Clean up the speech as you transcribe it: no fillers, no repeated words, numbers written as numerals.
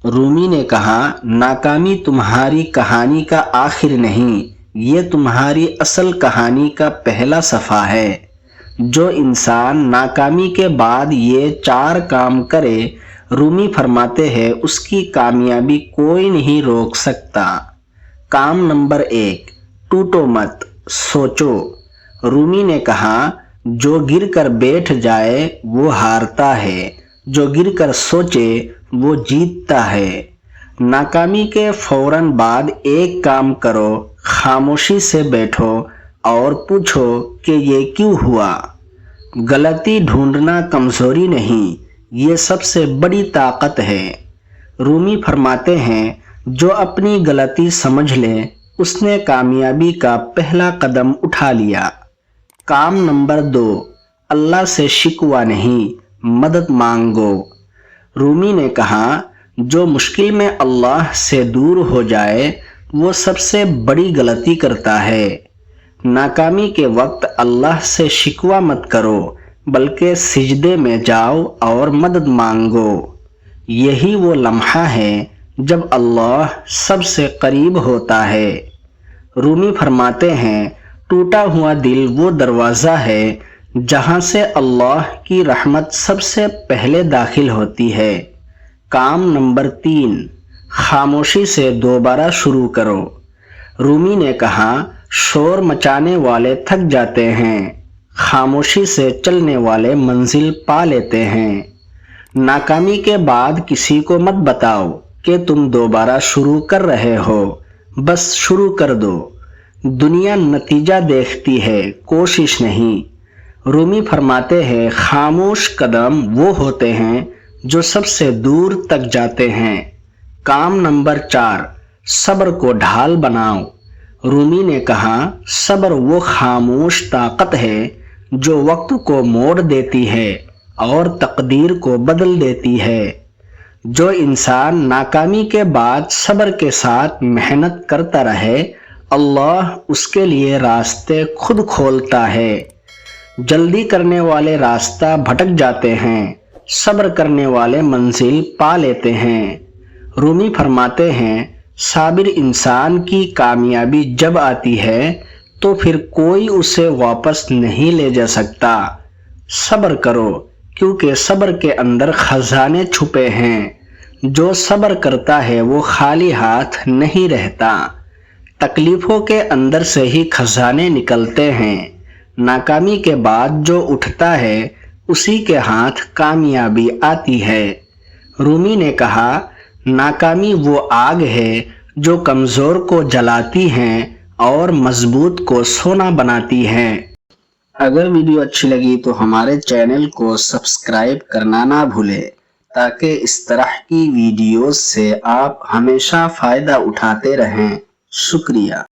रूमी ने कहा, नाकामी तुम्हारी कहानी का आखिर नहीं, ये तुम्हारी असल कहानी का पहला सफ़ा है। जो इंसान नाकामी के बाद ये 4 काम करे, रूमी फरमाते हैं, उसकी कामयाबी कोई नहीं रोक सकता। काम नंबर 1, टूटो मत, सोचो। रूमी ने कहा, जो गिरकर बैठ जाए वो हारता है, जो गिरकर सोचे वो जीतता है। नाकामी के फौरन बाद एक काम करो, खामोशी से बैठो और पूछो कि ये क्यों हुआ। गलती ढूंढना कमजोरी नहीं, ये सबसे बड़ी ताकत है। रूमी फरमाते हैं, जो अपनी गलती समझ ले उसने कामयाबी का पहला कदम उठा लिया। काम नंबर 2, अल्लाह से शिकवा नहीं, मदद मांगो। रूमी ने कहा, जो मुश्किल में अल्लाह से दूर हो जाए वो सबसे बड़ी गलती करता है। नाकामी के वक्त अल्लाह से शिकवा मत करो, बल्कि सिजदे में जाओ और मदद मांगो। यही वो लम्हा है जब अल्लाह सबसे करीब होता है। रूमी फरमाते हैं, टूटा हुआ दिल वो दरवाज़ा है जहां से अल्लाह की रहमत सबसे पहले दाखिल होती है। काम नंबर 3, खामोशी से दोबारा शुरू करो। रूमी ने कहा, शोर मचाने वाले थक जाते हैं, खामोशी से चलने वाले मंजिल पा लेते हैं। नाकामी के बाद किसी को मत बताओ कि तुम दोबारा शुरू कर रहे हो, बस शुरू कर दो। दुनिया नतीजा देखती है, कोशिश नहीं। रूमी फरमाते हैं, खामोश कदम वो होते हैं जो सबसे दूर तक जाते हैं। काम नंबर 4, सब्र को ढाल बनाओ। रूमी ने कहा, सब्र वो खामोश ताकत है जो वक्त को मोड़ देती है और तकदीर को बदल देती है। जो इंसान नाकामी के बाद सब्र के साथ मेहनत करता रहे, अल्लाह उसके लिए रास्ते खुद खोलता है। जल्दी करने वाले रास्ता भटक जाते हैं, सब्र करने वाले मंजिल पा लेते हैं। रूमी फरमाते हैं, साबिर इंसान की कामयाबी जब आती है तो फिर कोई उसे वापस नहीं ले जा सकता। सब्र करो, क्योंकि सब्र के अंदर खजाने छुपे हैं। जो सब्र करता है वो खाली हाथ नहीं रहता। तकलीफों के अंदर से ही खजाने निकलते हैं। नाकामी के बाद जो उठता है उसी के हाथ कामयाबी आती है। रूमी ने कहा, नाकामी वो आग है जो कमज़ोर को जलाती है और मजबूत को सोना बनाती है। अगर वीडियो अच्छी लगी तो हमारे चैनल को सब्सक्राइब करना ना भूलें, ताकि इस तरह की वीडियोस से आप हमेशा फ़ायदा उठाते रहें। शुक्रिया।